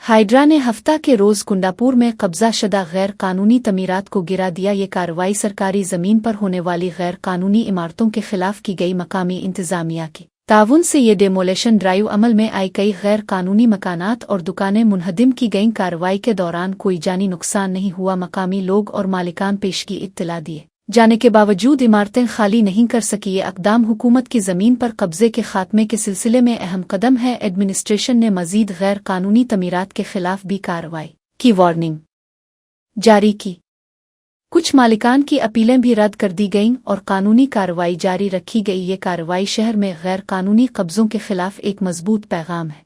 Hydra ने हफ्ता के रोज कुंडापुर में कब्जा-शुदा गैर कानूनी तमीरात को गिरा दिया। ये कार्रवाई सरकारी जमीन पर होने वाली गैर कानूनी इमारतों के खिलाफ की गई। मकामी इंतजामिया की ताउन से ये डेमोलेशन ड्राइव अमल में आई। कई गैर कानूनी मकानात और दुकानें मुनहदिम की गईं। कार्रवाई के दौरान कोई जानी नुकसान नहीं हुआ। मकामी लोग और मालिकान पेशगी इत्तला दिए जाने के बावजूद इमारतें खाली नहीं कर सकी। ये इक़दाम हुकूमत की ज़मीन पर कब्जे के खात्मे के सिलसिले में अहम कदम है। एडमिनिस्ट्रेशन ने मज़ीद गैर कानूनी तमीरात के खिलाफ भी कार्रवाई की वार्निंग जारी की। कुछ मालिकान की अपीलें भी रद्द कर दी गईं और कानूनी कार्रवाई जारी रखी गई। ये कार्रवाई शहर में गैर कानूनी कब्जों के खिलाफ एक मजबूत पैगाम है।